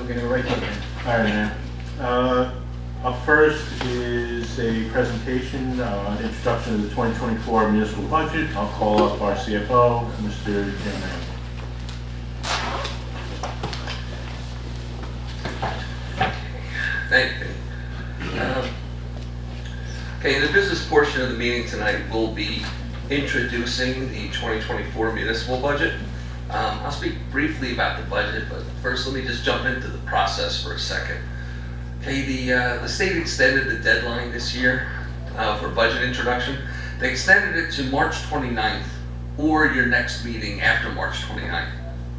So we're gonna go right to it. All right, man. Up first is a presentation, introduction to the 2024 municipal budget. I'll call up our CFO, Mr. Jim Randall. Thank you. Okay, in the business portion of the meeting tonight, we'll be introducing the 2024 municipal budget. I'll speak briefly about the budget, but first let me just jump into the process for a second. Okay, the state extended the deadline this year for budget introduction. They extended it to March 29th or your next meeting after March 29th.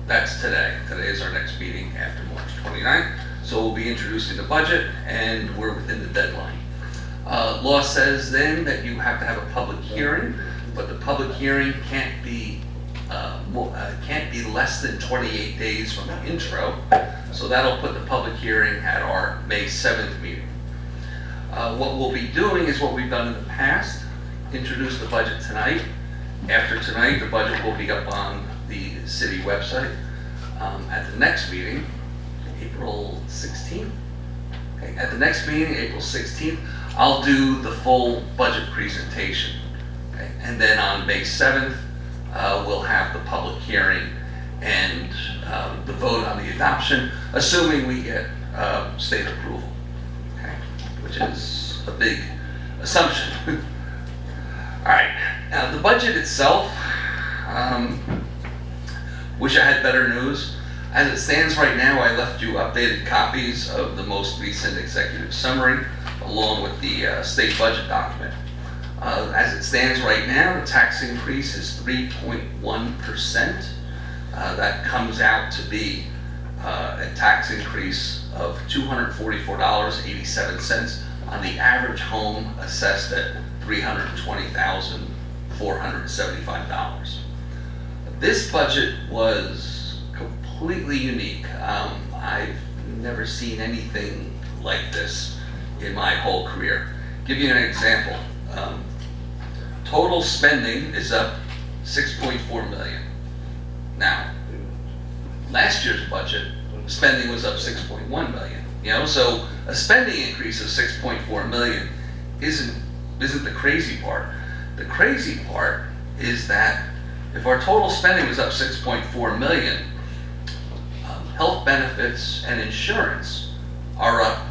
That's today. Today is our next meeting after March 29th. So we'll be introducing the budget and we're within the deadline. Law says then that you have to have a public hearing, but the public hearing can't be less than 28 days from the intro. So that'll put the public hearing at our May 7th meeting. What we'll be doing is what we've done in the past, introduce the budget tonight. After tonight, the budget will be up on the city website. At the next meeting, April 16th. Okay, at the next meeting, April 16th, I'll do the full budget presentation. Okay, and then on May 7th, we'll have the public hearing and the vote on the adoption, assuming we get state approval, okay, which is a big assumption. All right, now the budget itself, wish I had better news. As it stands right now, I left you updated copies of the most recent executive summary along with the state budget document. As it stands right now, the tax increase is 3.1%. That comes out to be a tax increase of $244.87 on the average home assessed at $320,475. This budget was completely unique. I've never seen anything like this in my whole career. Give you an example. Total spending is up 6.4 million. Now, last year's budget, spending was up 6.1 million. So a spending increase of 6.4 million isn't the crazy part. The crazy part is that if our total spending was up 6.4 million, health benefits and insurance are up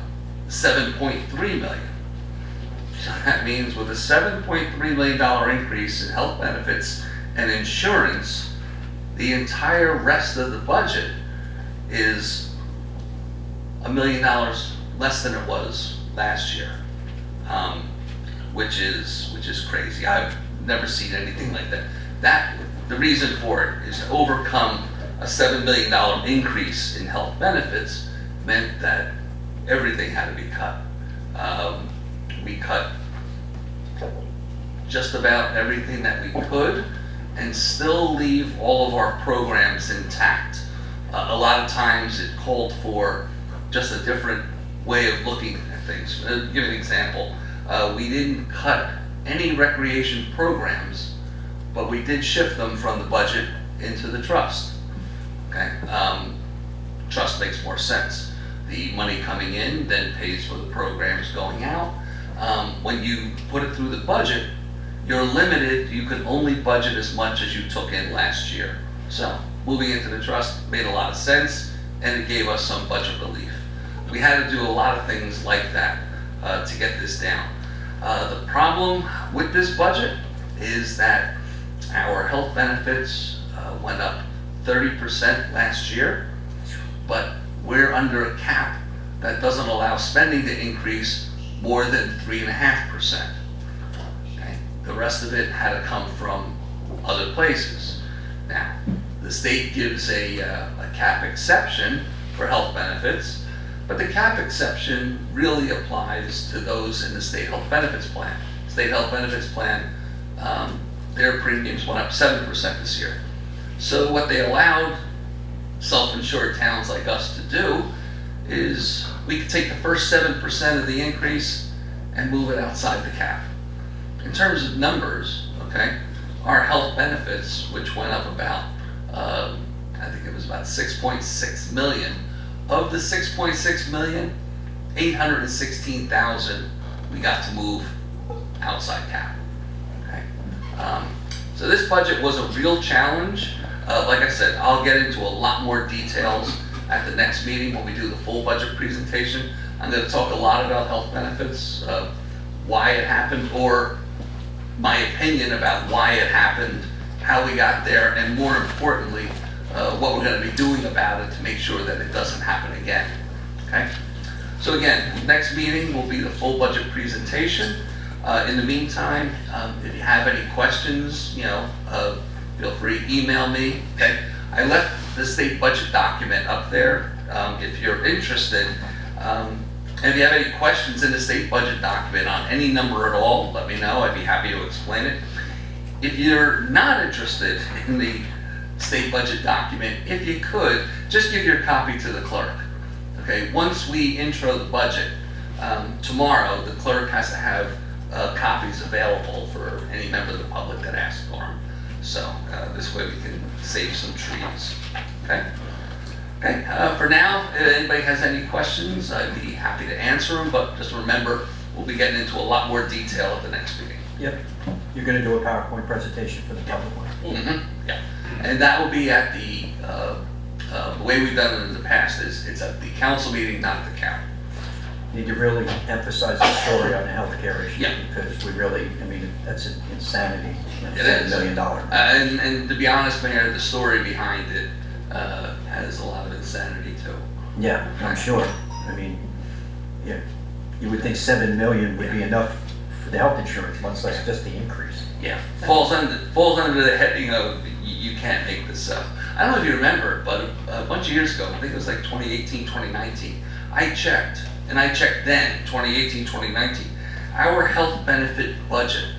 7.3 million. So that means with a $7.3 million increase in health benefits and insurance, the entire rest of the budget is $1 million less than it was last year, which is crazy. I've never seen anything like that. The reason for it is to overcome a $7 million increase in health benefits meant that everything had to be cut. We cut just about everything that we could and still leave all of our programs intact. A lot of times it called for just a different way of looking at things. I'll give you an example. We didn't cut any recreation programs, but we did shift them from the budget into the trust. Okay, trust makes more sense. The money coming in then pays for the programs going out. When you put it through the budget, you're limited. You can only budget as much as you took in last year. So moving into the trust made a lot of sense, and it gave us some budget relief. We had to do a lot of things like that to get this down. The problem with this budget is that our health benefits went up 30% last year, but we're under a cap that doesn't allow spending to increase more than 3.5%. Okay? The rest of it had to come from other places. Now, the state gives a cap exception for health benefits, but the cap exception really applies to those in the state health benefits plan. State health benefits plan, their premiums went up 7% this year. So what they allowed self-insured towns like us to do is we could take the first 7% of the increase and move it outside the cap. In terms of numbers, okay, our health benefits, which went up about, I think it was about 6.6 million Of the 6.6 million, 816,000 we got to move outside cap. Okay. So this budget was a real challenge. Like I said, I'll get into a lot more details at the next meeting when we do the full budget presentation. I'm going to talk a lot about health benefits, why it happened, or my opinion about why it happened, how we got there, and more importantly, what we're going to be doing about it to make sure that it doesn't happen again. Okay? So again, next meeting will be the full budget presentation. In the meantime, if you have any questions, feel free to email me. Okay? I left the state budget document up there. If you're interested, and if you have any questions in the state budget document on any number at all, let me know. I'd be happy to explain it. If you're not interested in the state budget document, if you could, just give your copy to the clerk. Okay, once we intro the budget, tomorrow the clerk has to have copies available for any member of the public that asks for them. So this way we can save some trees. Okay. Okay. For now, if anybody has any questions, I'd be happy to answer them. But just remember, we'll be getting into a lot more detail at the next meeting. Yep. You're going to do a PowerPoint presentation for the public one. Mm-hmm. Yeah. And that will be at the way we've done it in the past is it's at the council meeting, not the county. Need to really emphasize the story on the healthcare issue. Yeah. Because we really, that's insanity. It $7 is. million. And to be honest, Mayor, the story behind it has a lot of insanity too. Yeah, I'm sure. I mean, yeah, you would think 7 million would be enough for the health insurance, much less just the increase. Yeah, falls under the heading of you can't make this up. I don't know if you remember, but a bunch of years ago, I think it was like 2018, 2019, I checked then, 2018, 2019, our health benefit budget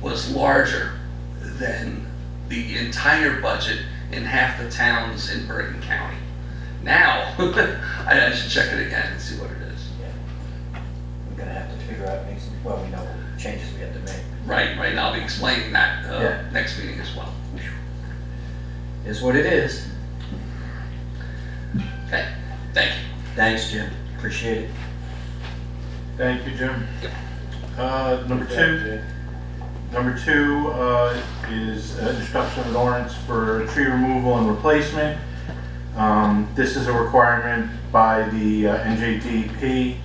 was larger than the entire budget in half the towns in Bergen County. Now, I should check it again and see what it is. Yeah. We're going to have to figure out, make some, well, we know what changes we have to make. Right, and I'll be explaining that Yeah. next meeting as well. Is what it is. Okay, thank you. Thanks, Jim. Appreciate it. Thank you, Jim. Number two is instruction of an ordinance for tree removal and replacement. This is a requirement by the NJDP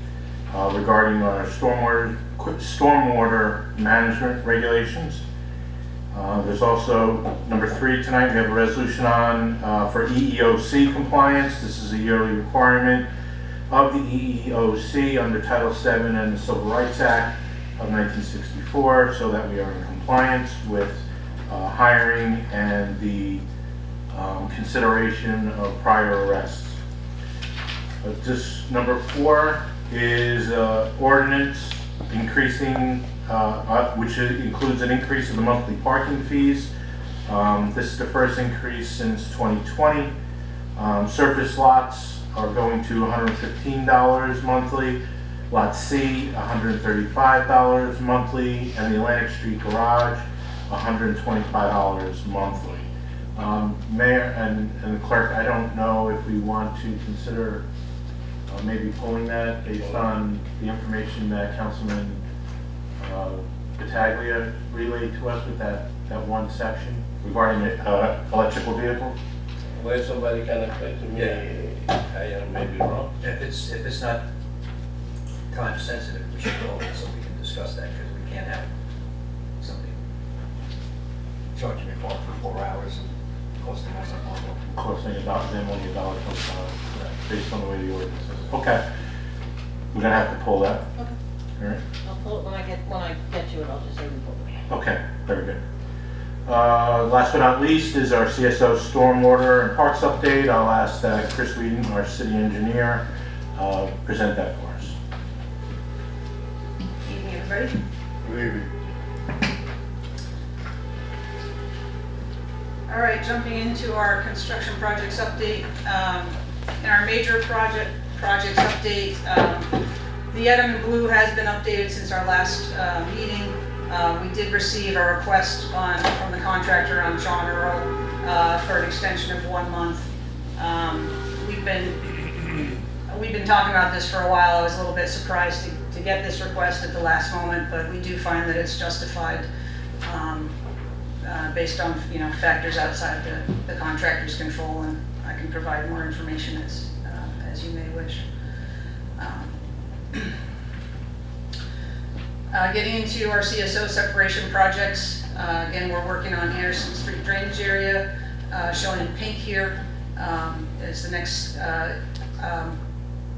regarding our stormwater management regulations. There's also number 3 tonight. We have a resolution on for EEOC compliance. This is a yearly requirement of the EEOC under Title VII and the Civil Rights Act of 1964, so that we are in compliance with hiring and the consideration of prior arrests. Just number 4 is ordinance increasing, which includes an increase of the monthly parking fees. This is the first increase since 2020. Surface lots are going to $115 monthly. Lot C, $135 monthly, and the Atlantic Street Garage, $125 monthly. Mayor and the clerk, I don't know if we want to consider maybe pulling that based on the information that Councilman Battaglia relayed to us with that one section regarding electrical vehicles. Where somebody can explain to me, I may be wrong. If it's not time sensitive, we should go over it so we can discuss that, because we can't have somebody charging me for 4 hours and costing us a lot. Costing them only $1 per based on the way the ordinance is. Okay. We're gonna have to pull that. Okay. All right. I'll pull it when I get to it, I'll just say we pulled it. Okay, very good. Last but not least is our CSO Stormwater and Parks update. I'll ask Chris Whedon, our city engineer, present that for us. Evening, everybody. Good evening. All right, jumping into our construction projects update. In our major projects update, the Edam Blue has been updated since our last meeting. We did receive a request from the contractor on John Earl for an extension of 1 month. We've been we've been talking about this for a while. I was a little bit surprised to get this request at the last moment, but we do find that it's justified based on, factors outside the contractor's control, and I can provide more information as you may wish. Getting into our CSO separation projects, again, we're working on Anderson Street drainage area, shown in pink here, is the next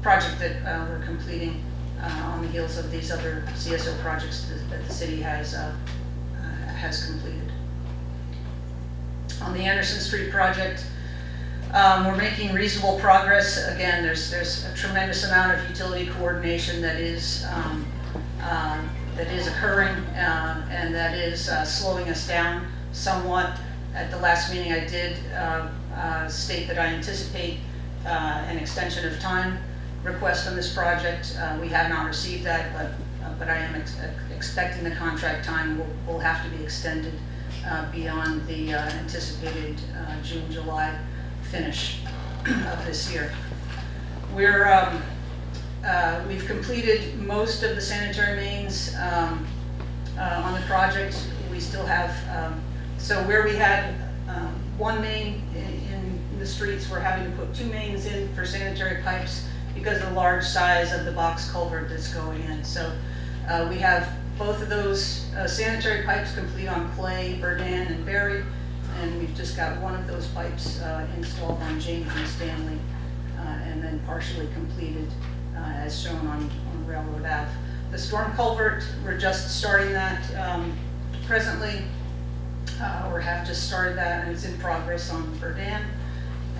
project that we're completing on the heels of these other CSO projects that the city has completed. On the Anderson Street project, we're making reasonable progress. Again, there's a tremendous amount of utility coordination that is occurring and that is slowing us down somewhat. At the last meeting, I did state that I anticipate an extension of time request on this project. We have not received that, but I am expecting the contract time will have to be extended beyond the anticipated June, July finish of this year. We've completed most of the sanitary mains on the project. We still have, so where we had one main in the streets, we're having to put two mains in for sanitary pipes because of the large size of the box culvert that's going in. So we have both of those sanitary pipes complete on Clay, Berdan, and Berry, and we've just got one of those pipes installed on James and Stanley, and then partially completed as shown on Railroad Ave. The storm culvert, we're just starting that presently, or have just started that, and it's in progress on Berdan,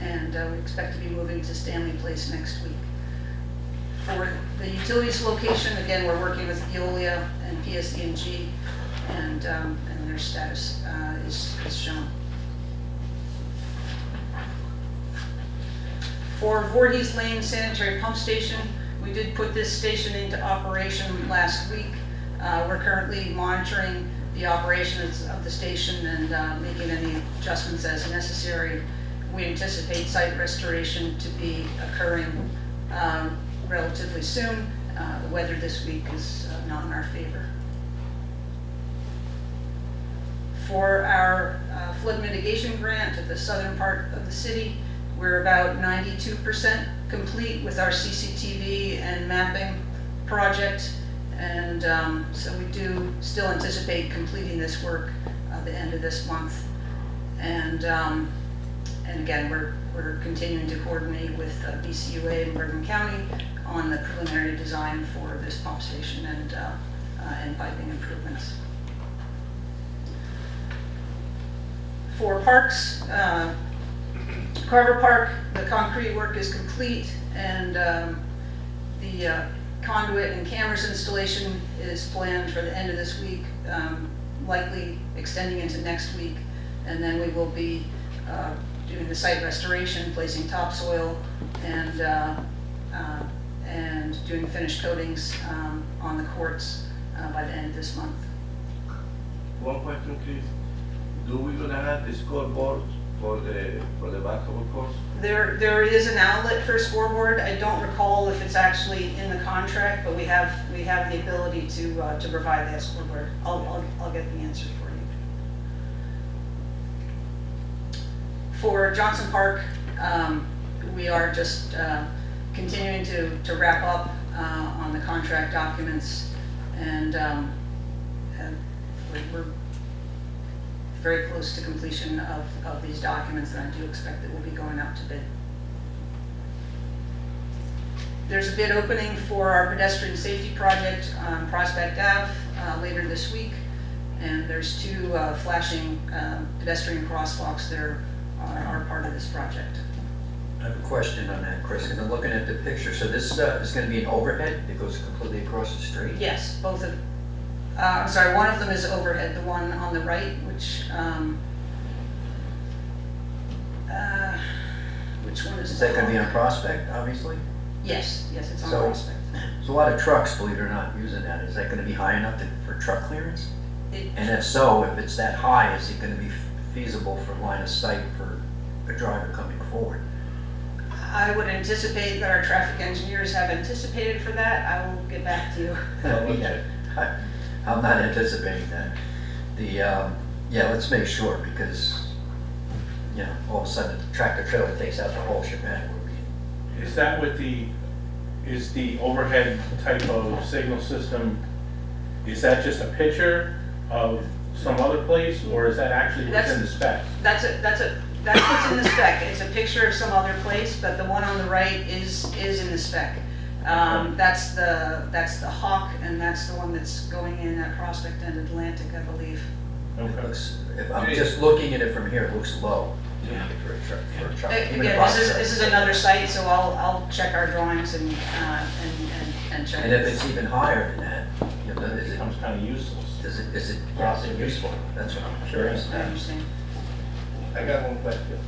and we expect to be moving to Stanley Place next week. For the utilities location, again, we're working with Veolia and PSE&G, and their status is shown. For Voorhees Lane Sanitary Pump Station, we did put this station into operation last week. We're currently monitoring the operations of the station and making any adjustments as necessary. We anticipate site restoration to be occurring relatively soon. The weather this week is not in our favor. For our flood mitigation grant at the southern part of the city, we're about 92% complete with our CCTV and mapping project, and so we do still anticipate completing this work the end of this month. And again, we're continuing to coordinate with BCUA and Bergen County on the preliminary design for this pump station and piping improvements. For parks, Carver Park, the concrete work is complete, and the conduit and cameras installation is planned for the end of this week, likely extending into next week, and then we will be doing the site restoration, placing topsoil, and doing finished coatings on the courts by the end of this month. One question, please. Do we gonna have the scoreboard for the basketball course? There is an outlet for scoreboard. I don't recall if it's actually in the contract, but we have the ability to provide that scoreboard. I'll get the answer for you. For Johnson Park, we are just continuing to wrap up on the contract documents, and we're very close to completion of these documents, and I do expect that we'll be going out to bid. There's a bid opening for our pedestrian safety project on Prospect Ave later this week, and there's two flashing pedestrian crosswalks that are part of this project. I have a question on that, Chris. And I'm looking at the picture. So this is going to be an overhead that goes completely across the street? Yes, both of, I'm sorry, one of them is overhead, the one on the right, which one is? Is that going to be on Prospect, obviously? Yes, it's on So- Prospect. There's a lot of trucks, believe it or not, using that. Is that going to be high enough for truck clearance? It- And if so, if it's that high, is it going to be feasible for line of sight for a driver coming forward? I would anticipate that our traffic engineers have anticipated for that. I will get back to you. Yeah, I'm not anticipating that. Yeah, let's make sure, because, all of a sudden, the tractor trailer takes out the whole shebang. Is that with is the overhead type of signal system, is that just a picture of some other place, or is that actually what's in the spec? That's what's in the spec. It's a picture of some other place, but the one on the right is in the spec. That's the Hawk, and that's the one that's going in at Prospect and Atlantic, I believe. Okay. If I'm just looking at it from here, it looks low. For a truck. Even a Again, box this is truck. another site, so I'll check our drawings and check. And if it's even higher than that, It is becomes kind of useless. it useful? That's what I'm curious I about. understand. I got one question.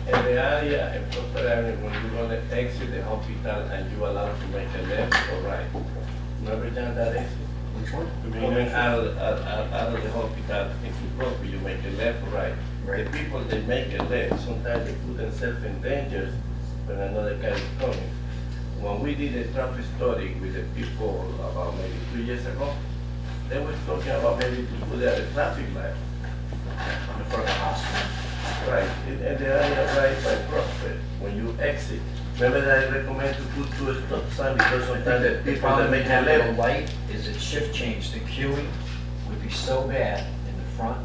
In the area, in Prosper Avenue, when you're gonna exit the hospital and you allow to make a left or right, remember down that exit? Which one? Coming out of the hospital into Prosper, you make a left or right. Right. The people, they make a left, sometimes they put themselves in danger when another car is coming. When we did a traffic study with the people about maybe 2 years ago, they were talking about maybe to put there a traffic light. On the front of the hospital. Right, in the area right by Prospect, when you exit. Remember that I recommend to put two stop sign because sometimes the The people that problem make with a having a left. light is it shift change. The queuing would be so bad in the front,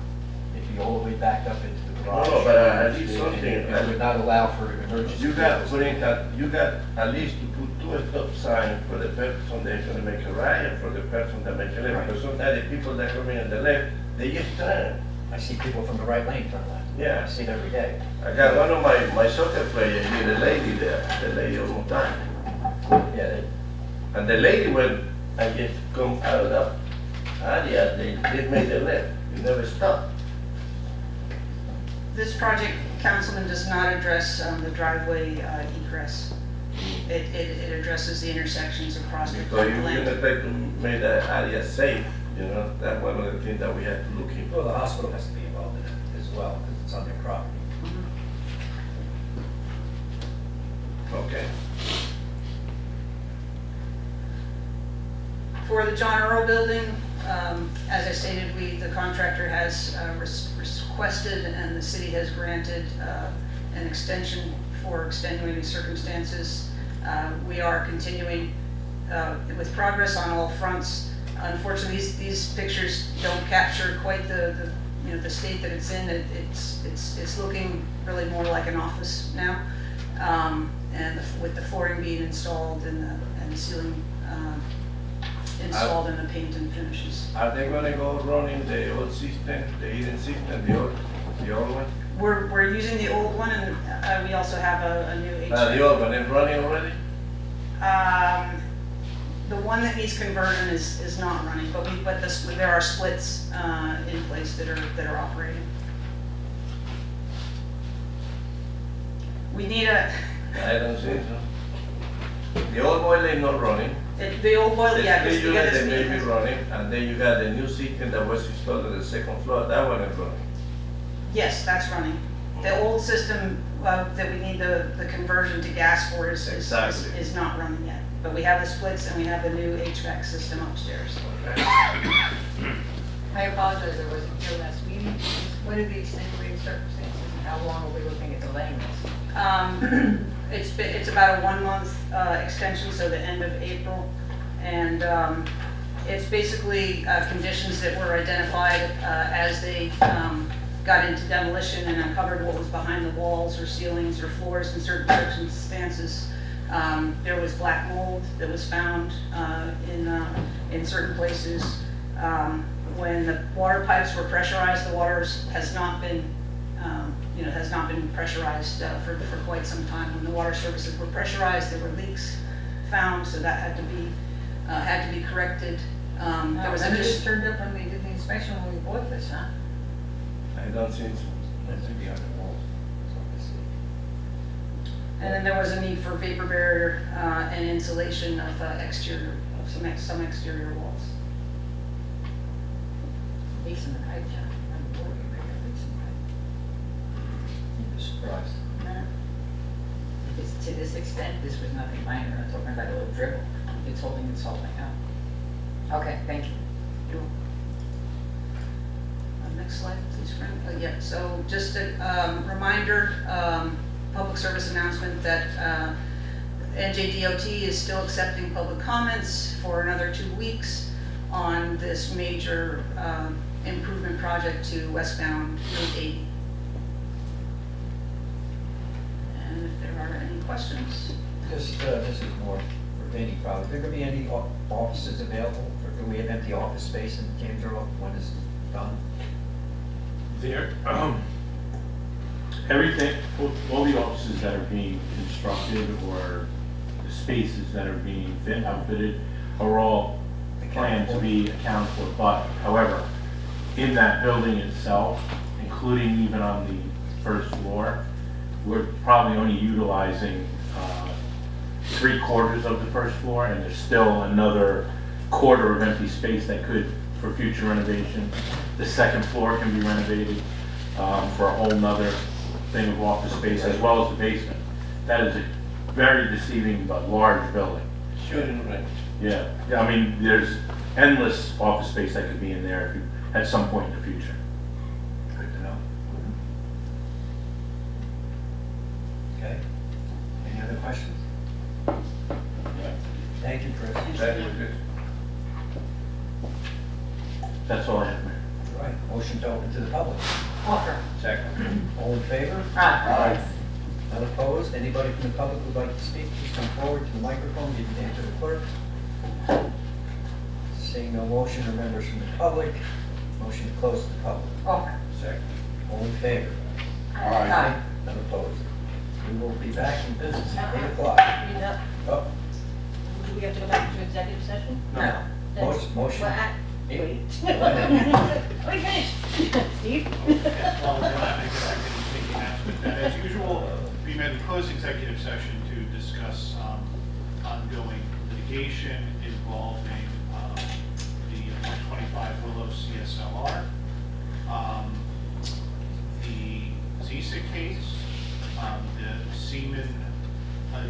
it'd be all the way back up into the garage. No, but at least And something. it would not allow for emergency. You got, vehicles. you got at least to put two stop sign for the person that's gonna make a right and for the person that make a left. Right. Because sometimes the people that come in on the left, they just turn. I see people from the right lane turn left. Yeah. I see it every day. I got one of my soccer players here, the lady there, the lady almost died. Yeah, And the lady, when I just come out of that area, they made a left. You never stop. This project, Councilman, does not address the driveway egress. It addresses the intersections of Prospect So and you're gonna Atlantic. try to make that area safe, that's one of the things that we have to look into. well, the hospital has to be involved in it as well, because it's on their property. Okay. For the John Earl Building, as I stated, the contractor has requested and the city has granted an extension for extenuating circumstances. We are continuing with progress on all fronts. Unfortunately, these pictures don't capture quite the state that it's in. It's looking really more like an office now, and with the flooring being installed and the ceiling installed and the paint and finishes. Are they gonna go running the old system, the heating system, the old one? We're using the old one, and we also have a new The HVAC. old one is running already? The one that needs conversion is not running, but there are splits in place that are operating. We need I don't think so. The old boiler is not running. the old boiler, The yeah, split because we got unit, this they may be meeting. running, and then you got the new system that was installed on the second floor, that one is running. Yes, that's running. The old system that we need the conversion to gas for Exactly. is not running yet. But we have the splits and we have the new HVAC system upstairs. Okay. I apologize, I wasn't here last meeting. What are the extenuating circumstances and how long are we looking at delaying this? It's about a 1 month extension, so the end of April. And it's basically conditions that were identified as they got into demolition and uncovered what was behind the walls or ceilings or floors in certain circumstances. There was black mold that was found in certain places. When the water pipes were pressurized, the water has not been pressurized for quite some time. When the water services were pressurized, there were leaks found, so that had to be corrected. There was It a just turned up when we did the inspection when we bought this, huh? I don't think so. That's behind the walls. That's what I see. And then there was a need for vapor barrier and insulation of some exterior walls. Leaks in the pipe, John. I'm worried about leaks in the You'd be surprised. pipe. If it's to this extent, this was nothing minor, I'm talking about a little dribble. It's holding up. Okay, thank you. Next slide, please, Frank. Yeah, so just a reminder, public service announcement that NJDOT is still accepting public comments for another 2 weeks on this major improvement project to westbound Route 80. And if there are any questions? This is more for Vinnie probably. Are there gonna be any offices available, or do we have empty office space in James Earl when it's done? There, everything, all the offices that are being constructed or the spaces that are being outfitted are all planned to be accounted for, but however, in that building itself, including even on the first floor, we're probably only utilizing 3/4 of the first floor, and there's still another quarter of empty space that could, for future renovation. The second floor can be renovated for a whole nother thing of office space, as well as the basement. That is a very deceiving but large building. Shouldn't rent. Yeah, I mean, there's endless office space that could be in there if you, at some point in the future. Good to know. Okay. Any other questions? Thank you, Chris. That is good. That's all I have, Mayor. All right, motion to open to the public. Offer. Second. All in favor? Aye. None opposed? Anybody from the public who'd like to speak, please come forward to the microphone, give your name to the clerk. Seeing no motion or members from the public, motion to close to the public. Offer. Second. All in favor? Aye. None opposed? We will be back in business at 8 o'clock. Oh, Do we have to go back to executive session? No. motion. Well, Eight. wait. Let me finish. Steve? Well, I guess I can make the announcement that as usual, we met in closed executive session to discuss ongoing litigation involving the 125 Willow CSLR, the Zisa case, the Seaman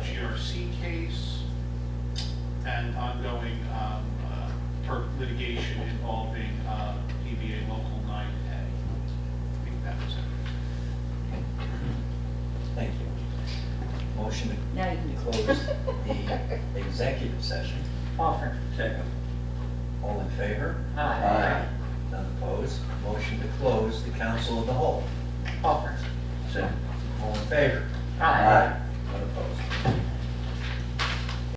GRC case, and ongoing litigation involving PBA Local 9A. I think that was it. Thank you. Motion Now you can to do close the executive session. Offer. Second. All in favor? Aye. None opposed? Motion to close the council of the whole. Offer. Second. All in favor? Aye.